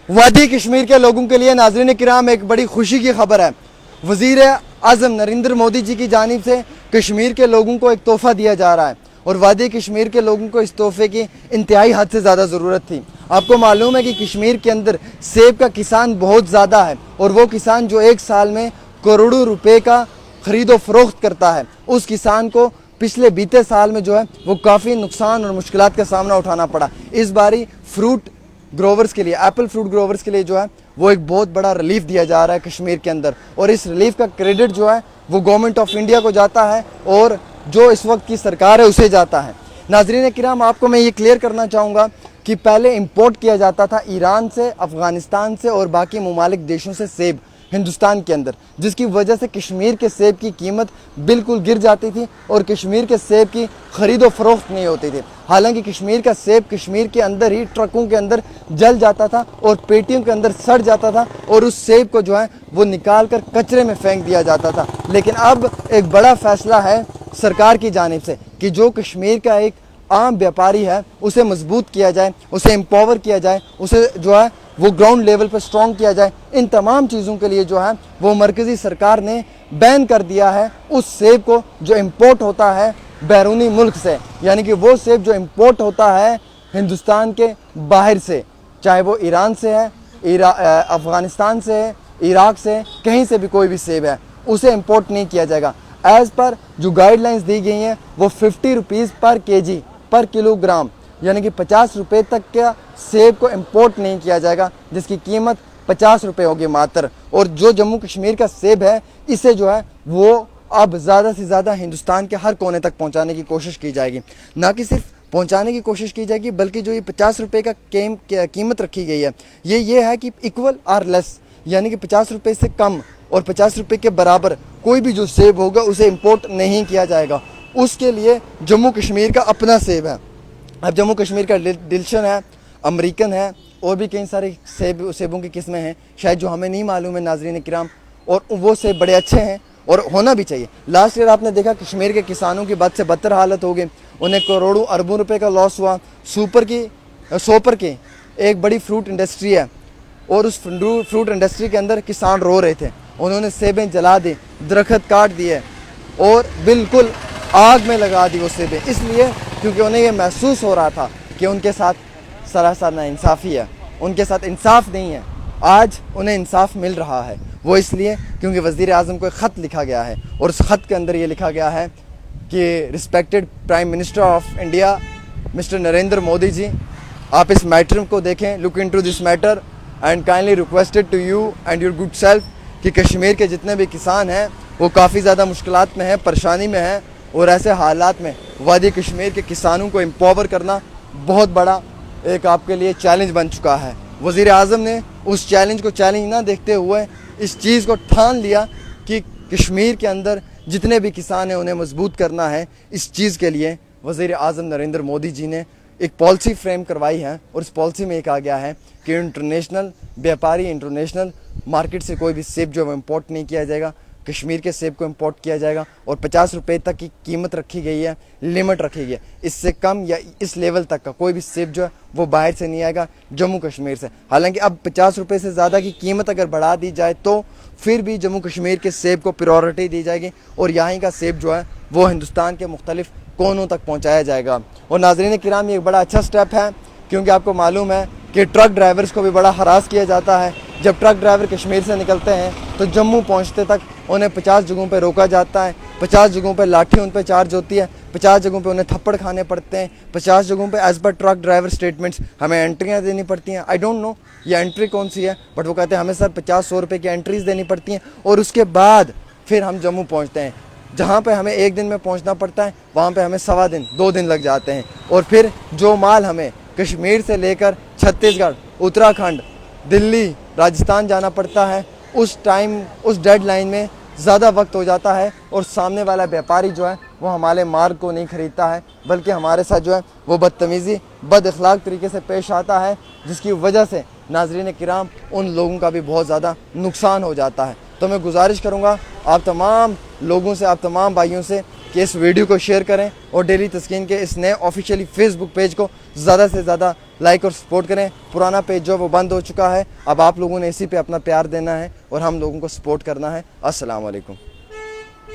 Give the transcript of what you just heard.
वादी कश्मीर के लोगों के लिए नाज़रीन किराम एक बड़ी खुशी की खबर है। वज़ीर आज़म नरेंद्र मोदी जी की जानिब से कश्मीर के लोगों को एक तोहफ़ा दिया जा रहा है और वादी कश्मीर के लोगों को इस तोहफ़े की इंतहाई हद से ज़्यादा ज़रूरत थी। आपको मालूम है कि कश्मीर के अंदर सेब का किसान बहुत ज़्यादा है और वो किसान जो एक साल में करोड़ों रुपए का ख़रीदो फ़रोख्त करता है, उस किसान को पिछले बीते साल में जो है वो काफ़ी नुकसान और मुश्किलात का सामना उठाना पड़ा। इस बारी फ्रूट ग्रोवर्स के लिए, एप्पल फ्रूट ग्रोवर्स के लिए जो है वो एक बहुत बड़ा रिलीफ दिया जा रहा है कश्मीर के अंदर, और इस रिलीफ का क्रेडिट जो है वो गवर्नमेंट ऑफ इंडिया को जाता है और जो इस वक्त की सरकार है उसे जाता है। नाज़रीन किराम, आपको मैं ये क्लियर करना चाहूँगा कि पहले इंपोर्ट किया जाता था ईरान से, अफ़गानिस्तान से और बाकी ममालिक देशों से सेब हिंदुस्तान के अंदर, जिसकी वजह से कश्मीर के सेब की कीमत बिल्कुल गिर जाती थी और कश्मीर के सेब की ख़रीदो फरोख्त नहीं होती थी। हालांकि कश्मीर का सेब कश्मीर के अंदर ही ट्रकों के अंदर जल जाता था और पेटियों के अंदर सड़ जाता था और उस सेब को जो है वो निकाल कर कचरे में फेंक दिया जाता था। लेकिन अब एक बड़ा फ़ैसला है सरकार की जानिब से कि जो कश्मीर का एक आम व्यापारी है उसे मजबूत किया जाए, उसे एम्पावर किया जाए, उसे जो है वो ग्राउंड लेवल पर स्ट्रॉन्ग किया जाए। इन तमाम चीज़ों के लिए जो है वो मरकज़ी सरकार ने बैन कर दिया है उस सेब को जो इम्पोर्ट होता है बैरूनी मुल्क से, यानी कि वो सेब जो इम्पोर्ट होता है हिंदुस्तान के बाहर से, चाहे वो ईरान से है, अफ़गानिस्तान से है, इराक से, कहीं से भी कोई भी सेब है, उसे इम्पोर्ट नहीं किया जाएगा। एज़ पर जो गाइडलाइंस दी गई हैं वो 50 रुपीज़ पर केजी पर किलोग्राम, यानी कि 50 रुपये तक का सेब को इंपोर्ट नहीं किया जाएगा, जिसकी कीमत 50 रुपये होगी मात्र। और जो जम्मू कश्मीर का सेब है इसे जो है वो अब ज़्यादा से ज़्यादा हिंदुस्तान के हर कोने तक पहुंचाने की कोशिश की जाएगी। ना कि सिर्फ पहुंचाने की कोशिश की जाएगी बल्कि जो ये 50 रुपये का कीमत रखी गई है ये है कि इक्वल आर लेस, यानी कि 50 रुपये से कम और 50 रुपये के बराबर कोई भी जो सेब होगा उसे इंपोर्ट नहीं किया जाएगा। उसके लिए जम्मू कश्मीर का अपना सेब है। अब जम्मू कश्मीर का डिल्शन है, अमेरिकन है और भी कई सारे सेबों की किस्में हैं शायद जो हमें नहीं मालूम है नाज़रीन किराम, और वो सेब बड़े अच्छे हैं और होना भी चाहिए। लास्ट ईयर आपने देखा कश्मीर के किसानों की बद से बदतर हालत हो गई, उन्हें करोड़ों अरबों रुपए का लॉस हुआ। सोपर की एक बड़ी फ्रूट इंडस्ट्री है और उस फ्रूट इंडस्ट्री के अंदर किसान रो रहे थे, उन्होंने सेबें जला दी, दरख्त काट दिए और बिल्कुल आग में लगा दी वो सेबें, इसलिए क्योंकि उन्हें ये महसूस हो रहा था कि उनके साथ सरासर नाइंसाफ़ी है, उनके साथ इंसाफ नहीं है। आज उन्हें इंसाफ मिल रहा है, वो इसलिए क्योंकि वज़ीर आज़म को एक ख़त लिखा गया है और उस ख़त के अंदर ये लिखा गया है कि respected prime minister of India mister Narendra Modi ji, आप इस मैटर को देखें, look into this matter and kindly requested to you and your good self कि कश्मीर के जितने भी किसान हैं वो काफ़ी ज़्यादा मुश्किलात में हैं, परेशानी में हैं, और ऐसे हालात में वादी कश्मीर के किसानों को एम्पावर करना बहुत बड़ा एक आपके लिए चैलेंज बन चुका है। वज़ीर आज़म ने उस चैलेंज को चैलेंज ना देखते हुए इस चीज़ को ठान लिया कि कश्मीर के अंदर जितने भी किसान हैं उन्हें मजबूत करना है। इस चीज़ के लिए वज़ीर आज़म नरेंद्र मोदी जी ने एक पॉलिसी फ्रेम करवाई है और इस पॉलिसी में एक आ गया है कि इंटरनेशनल व्यापारी, इंटरनेशनल मार्केट से कोई भी सेब जो है इम्पोर्ट नहीं किया जाएगा, कश्मीर के सेब को इंपोर्ट किया जाएगा और 50 रुपये तक की कीमत रखी गई है, लिमिट रखी गई है। इससे कम या इस लेवल तक का कोई भी सेब जो है वो बाहर से नहीं आएगा जम्मू कश्मीर से। हालांकि अब 50 रुपये से ज़्यादा की कीमत अगर बढ़ा दी जाए तो फिर भी जम्मू कश्मीर के सेब को प्रायोरिटी दी जाएगी और यहाँ का सेब जो है वो हिंदुस्तान के मुख्तलिफ कोनों तक पहुँचाया जाएगा। और नाज़रीन किराम, ये एक बड़ा अच्छा स्टेप है क्योंकि आपको मालूम है कि ट्रक ड्राइवर्स को भी बड़ा हरास किया जाता है। जब ट्रक ड्राइवर कश्मीर से निकलते हैं तो जम्मू पहुंचते तक उन्हें 50 जगहों पर रोका जाता है, 50 जगहों पर लाठी उन पर चार्ज होती है, 50 जगहों पे उन्हें थप्पड़ खाने पड़ते हैं, 50 जगहों पे as per truck driver statements हमें एंट्रियाँ देनी पड़ती हैं। आई डोंट नो ये एंट्री कौन सी है, बट वो कहते हैं हमें सर 50-100 रुपये की एंट्रीज़ देनी पड़ती हैं और उसके बाद फिर हम जम्मू पहुँचते हैं। जहाँ पे हमें 1 दिन में पहुँचना पड़ता है वहाँ पे हमें 1.25 दिन 2 दिन लग जाते हैं। और फिर जो माल हमें कश्मीर से लेकर छत्तीसगढ़, उत्तराखंड, दिल्ली, राजस्थान जाना पड़ता है, उस डेडलाइन में ज़्यादा वक्त हो जाता है और सामने वाला व्यापारी जो है वो हमारे मार्ग को नहीं ख़रीदता है बल्कि हमारे साथ जो है वो बदतमीज़ी, बद अखलाक तरीके से पेश आता है, जिसकी वजह से नाज़रीन किराम उन लोगों का भी बहुत ज़्यादा नुकसान हो जाता है। तो मैं गुजारिश करूँगा आप तमाम लोगों से, आप तमाम भाइयों से कि इस वीडियो को शेयर करें और डेली तस्कीन के इस नए ऑफिशियली फेसबुक पेज को ज़्यादा से ज़्यादा لائک اور سپورٹ کریں. پرانا پیج جو وہ بند ہو چکا ہے, اب آپ لوگوں نے اسی پہ اپنا پیار دینا ہے اور ہم لوگوں کو سپورٹ کرنا ہے. السلام علیکم.